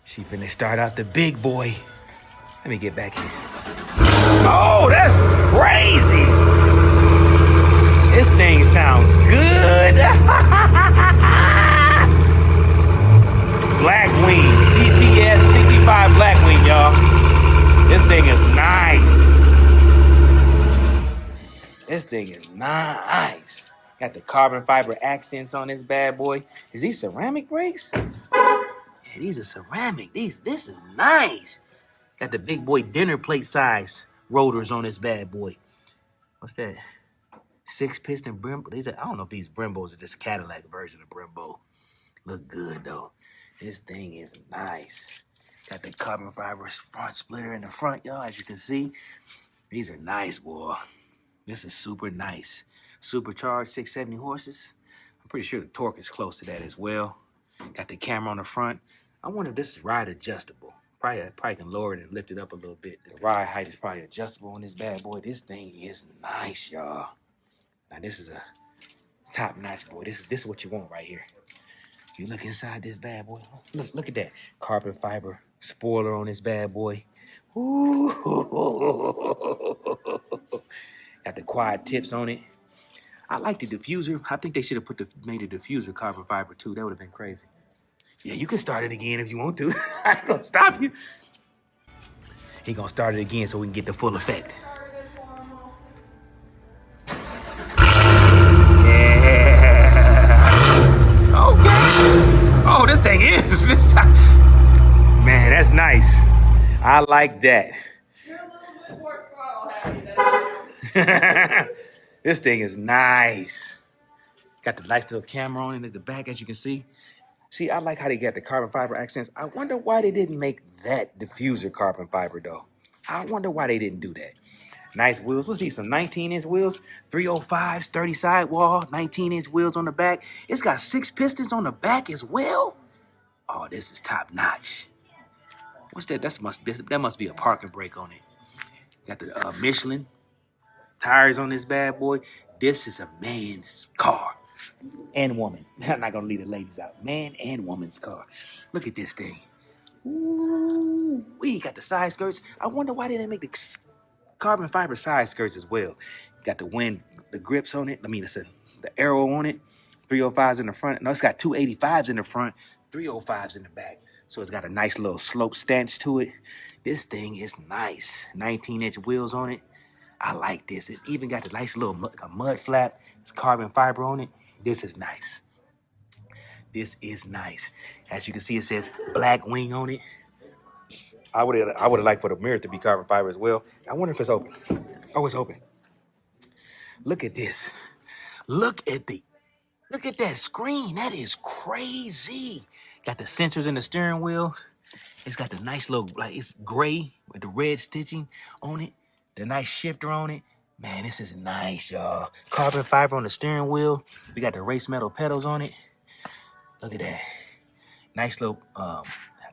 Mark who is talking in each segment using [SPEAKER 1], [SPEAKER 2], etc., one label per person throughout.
[SPEAKER 1] She finna start out the big boy. Let me get back here. Oh, that's crazy. This thing sound good. Blackwing, CTS-65 Blackwing, y'all. This thing is nice. This thing is nice. Got the carbon fiber accents on this bad boy. Is these ceramic brakes? Yeah, these are ceramic. This is nice. Got the big boy dinner plate size rotors on this bad boy. What's that? 6-piston Brembo. I don't know if these Brembos are just Cadillac version of Brembo. Look good though. This thing is nice. Got the carbon fiber front splitter in the front, y'all. As you can see, these are nice, boy. This is super nice. Supercharged 670 horses. I'm pretty sure the torque is close to that as well. Got the camera on the front. I wonder if this is ride adjustable. Probably can lower it and lift it up a little bit. The ride height is probably adjustable on this bad boy. This thing is nice, y'all. Now this is a top notch boy. This is what you want right here. If you look inside this bad boy, look at that carbon fiber spoiler on this bad boy. Ooh. Got the quad tips on it. I like the diffuser. I think they should have made the diffuser carbon fiber too. That would have been crazy. Yeah, you can start it again if you want to. I ain't gonna stop you. He gonna start it again so we can get the full effect. Yeah. Okay. Oh, this thing is. Man, that's nice. I like that.
[SPEAKER 2] You're a little bit more happy.
[SPEAKER 1] This thing is nice. Got the nice little camera on it at the back, as you can see. See, I like how they got the carbon fiber accents. I wonder why they didn't make that diffuser carbon fiber, though. I wonder why they didn't do that. Nice wheels. What's these? Some 19-inch wheels? 305s, 30 sidewall, 19-inch wheels on the back. It's got 6 pistons on the back as well. Oh, this is top notch. What's that? That must be a parking brake on it. Got the Michelin tires on this bad boy. This is a man's car. And woman. I'm not gonna leave the ladies out. Man and woman's car. Look at this thing. Ooh, we got the side skirts. I wonder why they didn't make the carbon fiber side skirts as well. Got the grips on it. I mean, it's the arrow on it. 305s in the front. No, it's got 285s in the front, 305s in the back. So it's got a nice little slope stance to it. This thing is nice. 19-inch wheels on it. I like this. It's even got the nice little mud flap. It's carbon fiber on it. This is nice. This is nice. As you can see, it says Blackwing on it. I would have liked for the mirrors to be carbon fiber as well. I wonder if it's open. Oh, it's open. Look at this. Look at that screen. That is crazy. Got the sensors in the steering wheel. It's got the nice little, like it's gray with the red stitching on it. The nice shifter on it. Man, this is nice, y'all. Carbon fiber on the steering wheel. We got the race metal pedals on it. Look at that. Nice little, I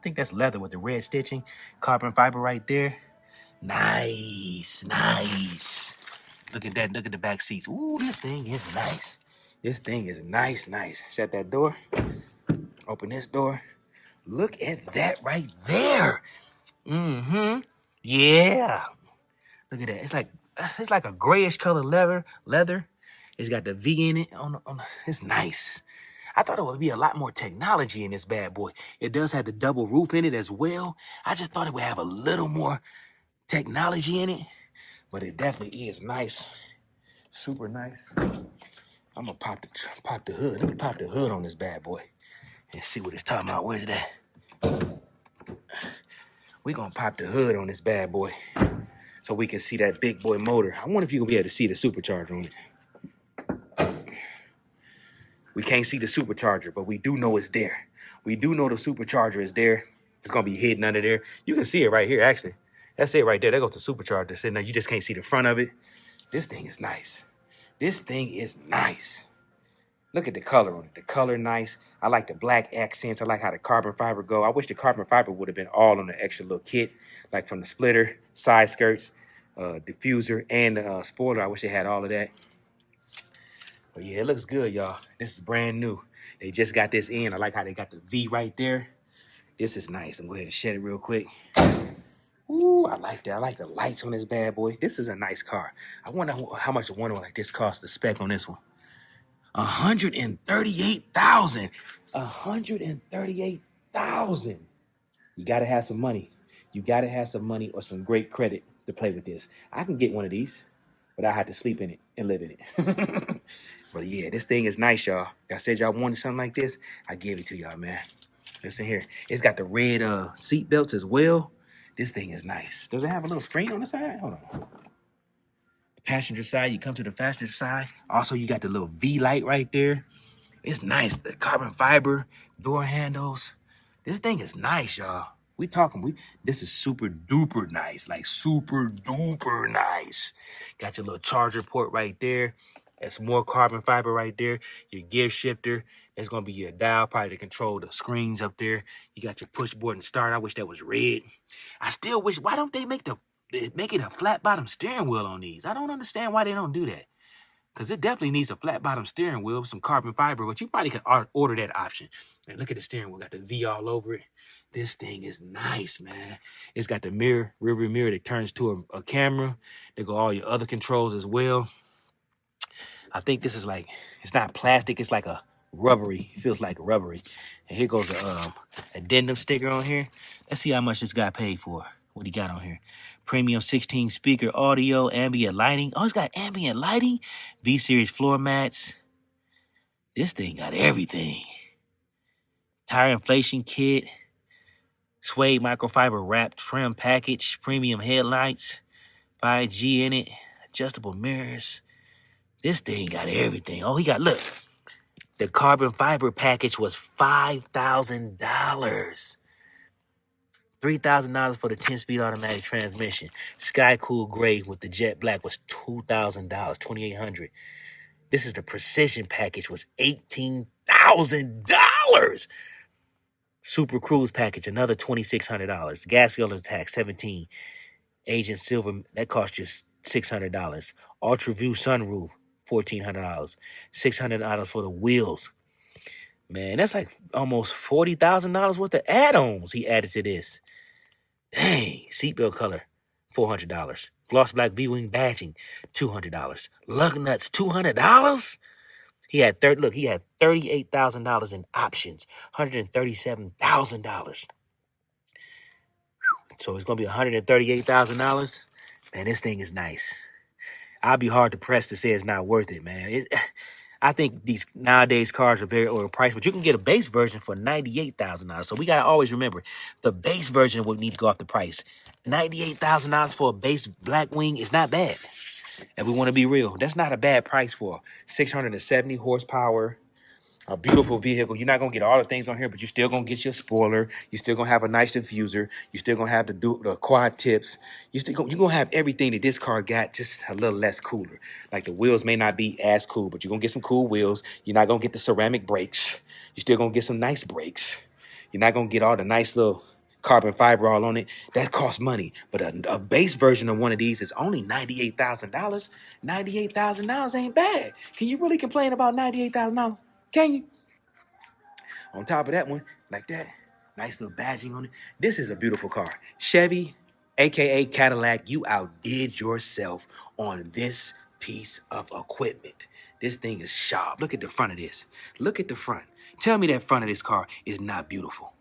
[SPEAKER 1] think that's leather with the red stitching. Carbon fiber right there. Nice, nice. Look at that. Look at the back seats. Ooh, this thing is nice. This thing is nice, nice. Shut that door. Open this door. Look at that right there. Mm-hmm. Yeah. Look at that. It's like a grayish color leather. It's got the V in it. It's nice. I thought it would be a lot more technology in this bad boy. It does have the double roof in it as well. I just thought it would have a little more technology in it, but it definitely is nice. Super nice. I'm gonna pop the hood. Let me pop the hood on this bad boy and see what it's talking about. Where's that? We gonna pop the hood on this bad boy so we can see that big boy motor. I wonder if you gonna be able to see the supercharger on it. We can't see the supercharger, but we do know it's there. We do know the supercharger is there. It's gonna be hidden under there. You can see it right here, actually. That's it right there. There goes the supercharger sitting there. You just can't see the front of it. This thing is nice. This thing is nice. Look at the color on it. The color nice. I like the black accents. I like how the carbon fiber go. I wish the carbon fiber would have been all on the extra little kit, like from the splitter, side skirts, diffuser, and the spoiler. I wish they had all of that. But yeah, it looks good, y'all. This is brand new. They just got this in. I like how they got the V right there. This is nice. I'm going to go ahead and shed it real quick. Ooh, I like that. I like the lights on this bad boy. This is a nice car. I wonder how much a one like this costs, the spec on this one. 138,000. 138,000. You got to have some money. You got to have some money or some great credit to play with this. I can get one of these, but I have to sleep in it and live in it. But yeah, this thing is nice, y'all. I said y'all wanted something like this. I gave it to y'all, man. Listen here. It's got the red seat belts as well. This thing is nice. Does it have a little screen on the side? Hold on. Passenger side, you come to the passenger side. Also, you got the little V light right there. It's nice. The carbon fiber door handles. This thing is nice, y'all. This is super duper nice. Like super duper nice. Got your little charger port right there. That's more carbon fiber right there. Your gear shifter. That's gonna be your dial, probably to control the screens up there. You got your push button start. I wish that was red. I still wish, why don't they make it a flat bottom steering wheel on these? I don't understand why they don't do that. Because it definitely needs a flat bottom steering wheel with some carbon fiber, but you probably can order that option. And look at the steering wheel, got the V all over it. This thing is nice, man. It's got the rear view mirror that turns to a camera. There go all your other controls as well. I think this is like, it's not plastic, it's like a rubbery, it feels like rubbery. And here goes a addendum sticker on here. Let's see how much this guy paid for. What he got on here. Premium 16 speaker audio, ambient lighting. Oh, it's got ambient lighting. V-Series floor mats. This thing got everything. Tire inflation kit. Suede microfiber wrap trim package. Premium headlights. 5G in it. Adjustable mirrors. This thing got everything. Oh, he got, look. The carbon fiber package was $5,000. $3,000 for the 10-speed automatic transmission. Sky Cool Gray with the jet black was $2,000, $2,800. This is the precision package, was $18,000. Super Cruise package, another $2,600. Gas filter tax, $17. Agent Silver, that cost you $600. Ultra View sunroof, $1,400. $600 for the wheels. Man, that's like almost $40,000 worth of add-ons he added to this. Dang, seatbelt color, $400. Gloss black V-wing badging, $200. Lug nuts, $200. He had $38,000 in options, $137,000. So it's gonna be $138,000. Man, this thing is nice. I'll be hard to press to say it's not worth it, man. I think these nowadays cars are very overpriced, but you can get a base version for $98,000. So we gotta always remember the base version would need to go off the price. $98,000 for a base Blackwing is not bad. And we want to be real, that's not a bad price for 670 horsepower. A beautiful vehicle. You're not gonna get all the things on here, but you're still gonna get your spoiler. You're still gonna have a nice diffuser. You're still gonna have the quad tips. You're gonna have everything that this car got, just a little less cooler. Like the wheels may not be as cool, but you're gonna get some cool wheels. You're not gonna get the ceramic brakes. You're still gonna get some nice brakes. You're not gonna get all the nice little carbon fiber all on it. That costs money. But a base version of one of these is only $98,000. $98,000 ain't bad. Can you really complain about $98,000? Can you? On top of that one, like that, nice little badging on it. This is a beautiful car. Chevy, aka Cadillac, you outdid yourself on this piece of equipment. This thing is sharp. Look at the front of this. Look at the front. Tell me that front of this car is not beautiful.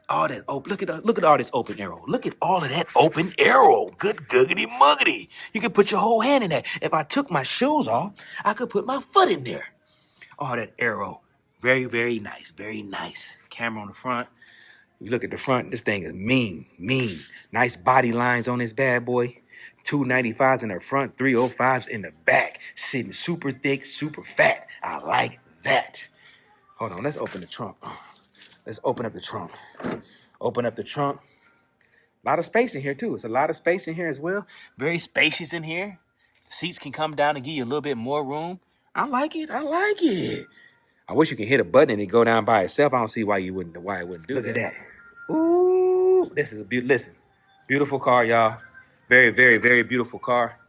[SPEAKER 1] All that open. Look at all this open arrow. Look at all of that open arrow. Good googity muggity. You can put your whole hand in that. If I took my shoes off, I could put my foot in there. All that arrow. Very, very nice. Very nice. Camera on the front. You look at the front, this thing is mean. Nice body lines on this bad boy. 295s in the front, 305s in the back. Sitting super thick, super fat. I like that. Hold on, let's open the trunk. Let's open up the trunk. Open up the trunk. A lot of space in here too. It's a lot of space in here as well. Very spacious in here. Seats can come down and give you a little bit more room. I like it. I like it. I wish you could hit a button and it go down by itself. I don't see why it wouldn't do that. Look at that. Ooh, this is a beautiful car, y'all. Very, very, very beautiful car.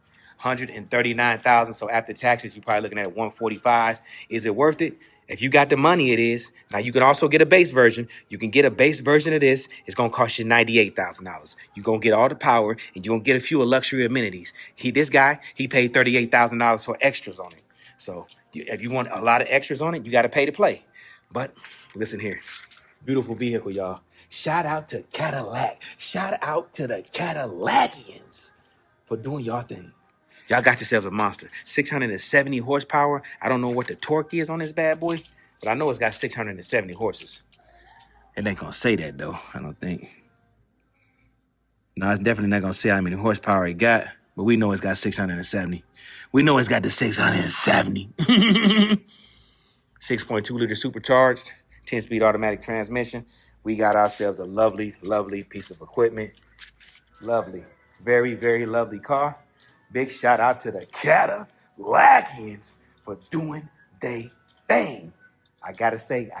[SPEAKER 1] 139,000. So after taxes, you're probably looking at 145. Is it worth it? If you got the money, it is. Now you can also get a base version. You can get a base version of this. It's gonna cost you $98,000. You're gonna get all the power and you're gonna get a few luxury amenities. This guy, he paid $38,000 for extras on it. So if you want a lot of extras on it, you gotta pay to play. But listen here. Beautiful vehicle, y'all. Shout out to Cadillac. Shout out to the Cadillacians for doing y'all thing. Y'all got yourselves a monster. 670 horsepower. I don't know what the torque is on this bad boy, but I know it's got 670 horses. It ain't gonna say that though, I don't think. No, it's definitely not gonna say how many horsepower it got, but we know it's got 670. We know it's got the 670. 6.2 liter supercharged, 10-speed automatic transmission. We got ourselves a lovely, lovely piece of equipment. Lovely. Very, very lovely car. Big shout out to the Cadillacians for doing they thing. I gotta say,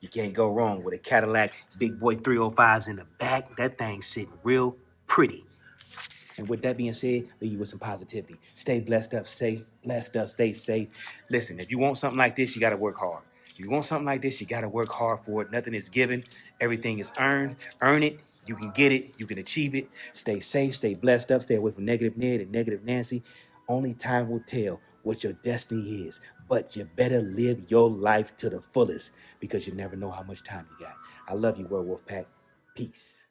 [SPEAKER 1] you can't go wrong with a Cadillac big boy 305s in the back. That thing's sitting real pretty. And with that being said, leave you with some positivity. Stay blessed up, stay safe. Listen, if you want something like this, you got to work hard. If you want something like this, you got to work hard for it. Nothing is given. Everything is earned. Earn it. You can get it. You can achieve it. Stay safe, stay blessed up, stay away from negative Ned and negative Nancy. Only time will tell what your destiny is. But you better live your life to the fullest because you never know how much time you got. I love you, Werewolf Pack. Peace.